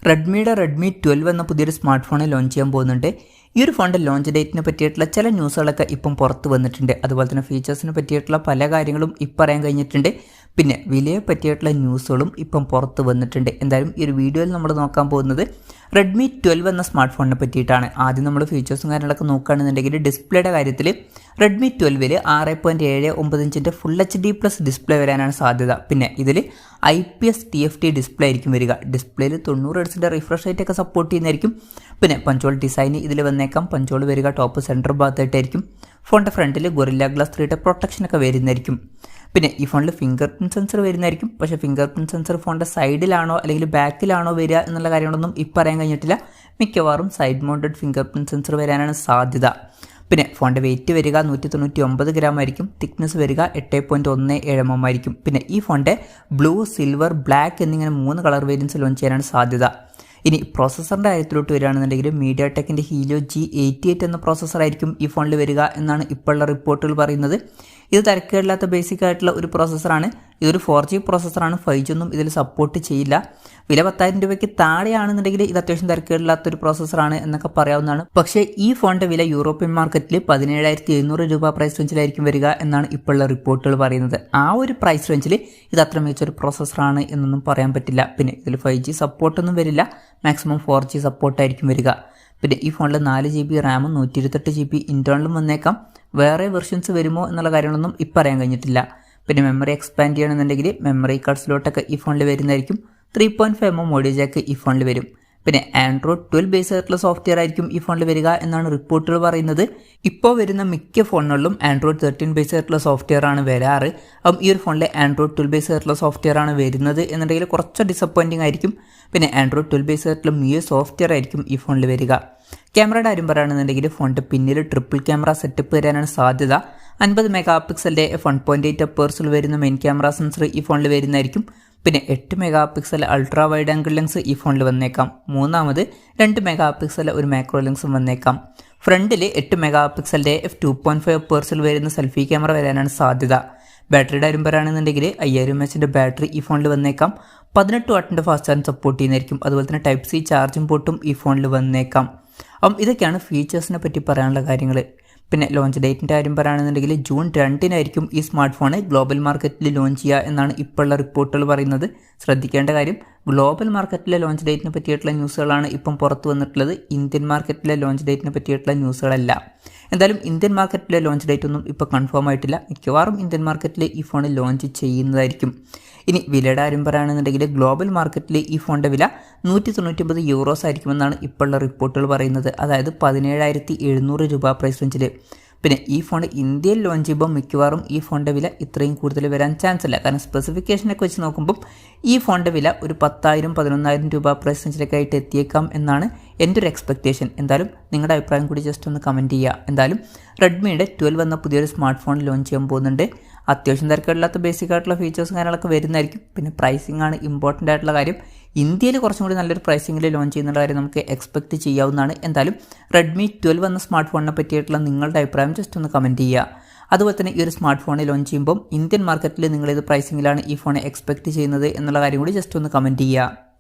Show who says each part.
Speaker 1: റെഡ്മിയുടെ Redmi 12 എന്ന പുതിയൊരു smart phone launch ചെയ്യാൻ പോകുന്നുണ്ട്. ഈ ഒരു ഫോണിൻ്റെ ലോഞ്ച് ഡേറ്റിനെ പറ്റിയിട്ടുള്ള ചില ന്യൂസുകളൊക്കെ ഇപ്പം പുറത്ത് വന്നിട്ടുണ്ട്. അതുപോലെ തന്നെ ഫീച്ചേഴ്സിനെ പറ്റിയിട്ടുള്ള പല കാര്യങ്ങളും ഇപ്പം അറിയാൻ കഴിഞ്ഞിട്ടുണ്ട്. പിന്നെ വിലയെ പറ്റിയിട്ടുള്ള ന്യൂസുകളും ഇപ്പം പുറത്ത് വന്നിട്ടുണ്ട്. എന്തായാലും ഈ ഒരു വീഡിയോയിൽ നമ്മൾ നോക്കാൻ പോകുന്നത് റെഡ്മി 12 എന്ന സ്മാർട്ട് ഫോണിനെ പറ്റിയിട്ടാണ്. ആദ്യം നമ്മൾ ഫീച്ചേഴ്സും കാര്യങ്ങളൊക്കെ നോക്കുകയാണെന്നുണ്ടെങ്കിൽ ഡിസ്പ്ലേയുടെ കാര്യത്തിൽ റെഡ്മി 12 6.79 ഇഞ്ചിൻ്റെ ഫുൾ HD+ ഡിസ്പ്ലേ വരാനാണ് സാധ്യത. പിന്നെ ഇതിൽ IPS TFT ഡിസ്പ്ലേ ആയിരിക്കും വരിക. ഡിസ്പ്ലേയിൽ 90 Hz റിഫ്രഷ് റേറ്റ് ഒക്കെ സപ്പോർട്ട് ചെയ്യുന്നതായിരിക്കും. പിന്നെ പഞ്ചോൾ ഡിസൈൻ ഇതിൽ വന്നേക്കാം. പഞ്ചോൾ വരിക ടോപ്പ് സെൻറ്റർ ഭാഗത്തായിട്ടായിരിക്കും. ഫോണിൻ്റെ ഫ്രണ്ടിൽ ഗൊറില്ല ഗ്ലാസ് 3 പ്രൊട്ടക്ഷനൊക്കെ വരുന്നതായിരിക്കും. പിന്നെ ഈ ഫോണിൽ ഫിംഗർ പ്രിൻറ്റ് സെൻസർ വരുന്നതായിരിക്കും. പക്ഷേ ഫിംഗർ പ്രിൻറ്റ് സെൻസർ ഫോണിൻ്റെ സൈഡിലാണോ അല്ലെങ്കിൽ ബാക്കിലാണോ വരിക എന്നുള്ള കാര്യങ്ങളൊന്നും ഇപ്പം അറിയാൻ കഴിഞ്ഞിട്ടില്ല. മിക്കവാറും side mounted finger print sensor വരാനാണ് സാധ്യത. പിന്നെ ഫോണിൻ്റെ വെയിറ്റ് വരിക 199 ഗ്രാം ആയിരിക്കും. തിക്നെസ് വരിക 8.17 mm ആയിരിക്കും. പിന്നെ ഈ ഫോണിൻ്റെ ബ്ലൂ, സിൽവർ, ബ്ലാക്ക് എന്നിങ്ങനെ 3 കളർ വേരിയൻസ് ലോഞ്ച് ചെയ്യാനാണ് സാധ്യത. ഇനി പ്രോസസ്സറിൻ്റെ കാര്യത്തിലോട്ട് വരികയാണെന്നുണ്ടെങ്കിൽ mediatekൻ്റെ helio G88 എന്ന പ്രോസസ്സറായിരിക്കും ഈ ഫോണിൽ വരിക എന്നാണ് ഇപ്പോഴുള്ള റിപ്പോർട്ടുകൾ പറയുന്നത്. ഇത് തരക്കേടില്ലാത്ത ബേസിക് ആയിട്ടുള്ള ഒരു പ്രോസസ്സറാണ്. ഇതൊരു 4G പ്രോസസ്സറാണ്. 5G ഒന്നും ഇതിൽ സപ്പോർട്ട് ചെയ്യില്ല. വില 10,000 രൂപയ്ക്ക് താഴെയാണെന്നുണ്ടെങ്കിൽ ഇത് അത്യാവശ്യം തരക്കേടില്ലാത്തൊരു പ്രോസസ്സറാണ് എന്നൊക്കെ പറയാവുന്നതാണ്. പക്ഷേ ഈ ഫോണിൻ്റെ വില യൂറോപ്യൻ മാർക്കറ്റിൽ 17,700 രൂപ പ്രൈസ് റേഞ്ചിലായിരിക്കും വരിക എന്നാണ് ഇപ്പോഴുള്ള റിപ്പോർട്ടുകൾ പറയുന്നത്. ആ ഒരു പ്രൈസ് റേഞ്ചിൽ ഇത് അത്ര മികച്ചൊരു പ്രോസസ്സറാണ് എന്നൊന്നും പറയാൻ പറ്റില്ല. പിന്നെ ഇതിൽ 5G സപ്പോർട്ടൊന്നും വരില്ല. മാക്സിമം 4G സപ്പോർട്ടായിരിക്കും വരിക. പിന്നെ ഈ ഫോണിൽ 4GB റാമും 128GB ഇൻറ്റേർണലും വന്നേക്കാം. വേറെ വെർഷൻസ് വരുമോ എന്നുള്ള കാര്യങ്ങളൊന്നും ഇപ്പം അറിയാൻ കഴിഞ്ഞിട്ടില്ല. പിന്നെ മെമ്മറി എക്സ്പാൻഡ് ചെയ്യണമെന്നുണ്ടെങ്കിൽ മെമ്മറി കാർഡ് സ്ലോട്ടൊക്കെ ഈ ഫോണിൽ വരുന്നതായിരിക്കും. 3.5mm ഓഡിയോ ജാക്ക് ഈ ഫോണിൽ വരും. പിന്നെ ആൻഡ്രോയിഡ് 12 ബേസ് ആയിട്ടുള്ള സോഫ്റ്റ്വെയർ ആയിരിക്കും ഈ ഫോണിൽ വരിക എന്നാണ് റിപ്പോർട്ടുകൾ പറയുന്നത്. ഇപ്പോൾ വരുന്ന മിക്ക ഫോണുകളിലും ആൻഡ്രോയിഡ് 13 ബേസ് ആയിട്ടുള്ള സോഫ്റ്റ്വെയർ ആണ് വരാറ്. അപ്പം ഈ ഒരു ഫോണിൽ ആൻഡ്രോയിഡ് 12 ബേസ് ആയിട്ടുള്ള സോഫ്റ്റ്വെയർ ആണ് വരുന്നത് എന്നുണ്ടെങ്കിൽ കുറച്ച് ഡിസപ്പോയിൻറ്റിംഗ് ആയിരിക്കും. പിന്നെ ആൻഡ്രോയിഡ് 12 ബേസ് ആയിട്ടുള്ള MIUI സോഫ്റ്റ്വെയർ ആയിരിക്കും ഈ ഫോണിൽ വരിക. ക്യാമറയുടെ കാര്യം പറയുകയാണെന്നുണ്ടെങ്കിൽ ഫോണിൻ്റെ പിന്നിൽ ട്രിപ്പിൾ ക്യാമറ സെറ്റപ്പ് വരാനാണ് സാധ്യത. 50 മെഗാപിക്സലിൻ്റെ f1.8 അപ്പേഴ്സിൽ വരുന്ന മെയിൻ ക്യാമറ സെൻസർ ഈ ഫോണിൽ വരുന്നതായിരിക്കും. പിന്നെ 8 megapixel ultra wide angle lens ഈ ഫോണിൽ വന്നേക്കാം. മൂന്നാമത് 2 മെഗാപിക്സൽ ഒരു മാക്രോ ലെൻസും വന്നേക്കാം. ഫ്രണ്ടിൽ 8 മെഗാപിക്സലിൻ്റെ f2.5 അപ്പേഴ്സിൽ വരുന്ന സെൽഫി ക്യാമറ വരാനാണ് സാധ്യത. ബാറ്ററിയുടെ കാര്യം പറയുകയാണെന്നുണ്ടെങ്കിൽ 5000 mAh ബാറ്ററി ഈ ഫോണിൽ വന്നേക്കാം. 18 വാട്ടിൻ്റെ ഫാസ്റ്റ് ചാർജ് സപ്പോർട്ട് ചെയ്യുന്നതായിരിക്കും. അതുപോലെ തന്നെ ടൈപ്പ് C ചാർജിംഗ് പോർട്ടും ഈ ഫോണിൽ വന്നേക്കാം. അപ്പം ഇതൊക്കെയാണ് ഫീച്ചേഴ്സിനെ പറ്റി പറയാനുള്ള കാര്യങ്ങൾ. പിന്നെ ലോഞ്ച് ഡേറ്റിൻ്റെ കാര്യം പറയുകയാണെന്നുണ്ടെങ്കിൽ ജൂൺ 2 ഈ സ്മാർട്ട് ഫോൺ ഗ്ലോബൽ മാർക്കറ്റിൽ ലോഞ്ച് ചെയ്യുക എന്നാണ് ഇപ്പോഴുള്ള റിപ്പോർട്ടുകൾ പറയുന്നത്. ശ്രദ്ധിക്കേണ്ട കാര്യം, ഗ്ലോബൽ മാർക്കറ്റിലെ ലോഞ്ച് ഡേറ്റിനെ പറ്റിയിട്ടുള്ള ന്യൂസുകളാണ് ഇപ്പം പുറത്ത് വന്നിട്ടുള്ളത്. ഇന്ത്യൻ മാർക്കറ്റിലെ ലോഞ്ച് ഡേറ്റിനെ പറ്റിയിട്ടുള്ള ന്യൂസുകളല്ല. എന്തായാലും ഇന്ത്യൻ മാർക്കറ്റിലെ ലോഞ്ച് ഡേറ്റ് ഒന്നും ഇപ്പോൾ കൺഫേം ആയിട്ടില്ല. മിക്കവാറും ഇന്ത്യൻ മാർക്കറ്റിൽ ഈ ഫോൺ ലോഞ്ച് ചെയ്യുന്നതായിരിക്കും. ഇനി വിലയുടെ കാര്യം പറയുകയാണെന്നുണ്ടെങ്കിൽ ഗ്ലോബൽ മാർക്കറ്റിൽ ഈ ഫോണിൻ്റെ വില 199 യൂറോസ് ആയിരിക്കുമെന്നാണ് ഇപ്പോഴുള്ള റിപ്പോർട്ടുകൾ പറയുന്നത്. അതായത് 17,700 രൂപ പ്രൈസ് റേഞ്ചിൽ. പിന്നെ ഈ ഫോൺ ഇന്ത്യയിൽ ലോഞ്ച് ചെയ്യുമ്പോൾ മിക്കവാറും ഈ ഫോണിൻ്റെ വില ഇത്രയും കൂടുതൽ വരാൻ ചാൻസ് ഇല്ല. കാരണം സ്പെസിഫിക്കേഷനൊക്കെ വെച്ച് നോക്കുമ്പോൾ ഈ ഫോണിൻ്റെ വില ഒരു 10,000-11,000 രൂപ പ്രൈസ് റേഞ്ചിലൊക്കെ ആയിട്ട് എത്തിയേക്കാം എന്നാണ് എൻ്റെ ഒരു എക്സ്പെക്റ്റേഷൻ. എന്തായാലും നിങ്ങളുടെ അഭിപ്രായം കൂടി ജസ്റ്റ് ഒന്ന് കമൻറ്റ് ചെയ്യുക. എന്തായാലും റെഡ്മിയുടെ 12 എന്ന പുതിയൊരു സ്മാർട്ട് ഫോൺ ലോഞ്ച് ചെയ്യാൻ പോകുന്നുണ്ട്. അത്യാവശ്യം തിരക്കില്ലാത്ത ബേസിക് ആയിട്ടുള്ള ഫീച്ചേഴ്സും കാര്യങ്ങളൊക്കെ വരുന്നതായിരിക്കും. പിന്നെ പ്രൈസിംഗ് ആണ് ഇമ്പോർട്ടൻ്റ് ആയിട്ടുള്ള കാര്യം. ഇന്ത്യയിൽ കുറച്ചും കൂടി നല്ലൊരു പ്രൈസിംഗിൽ ലോഞ്ച് ചെയ്യുന്ന കാര്യം നമുക്ക് എക്സ്പെക്റ്റ് ചെയ്യാവുന്നതാണ്. എന്തായാലും റെഡ്മി 12 എന്ന സ്മാർട്ട് ഫോണിനെ പറ്റിയിട്ടുള്ള നിങ്ങളുടെ അഭിപ്രായം ജസ്റ്റ് ഒന്ന് കമൻറ്റ് ചെയ്യുക. അതുപോലെ തന്നെ ഈ ഒരു സ്മാർട്ട് ഫോൺ ലോഞ്ച് ചെയ്യുമ്പോൾ ഇന്ത്യൻ മാർക്കറ്റിൽ നിങ്ങളിത് പ്രൈസിംഗിലാണ് ഈ ഫോൺ എക്സ്പെക്റ്റ് ചെയ്യുന്നത് എന്നുള്ള കാര്യം കൂടി ജസ്റ്റ് ഒന്ന് കമൻറ്റ് ചെയ്യുക.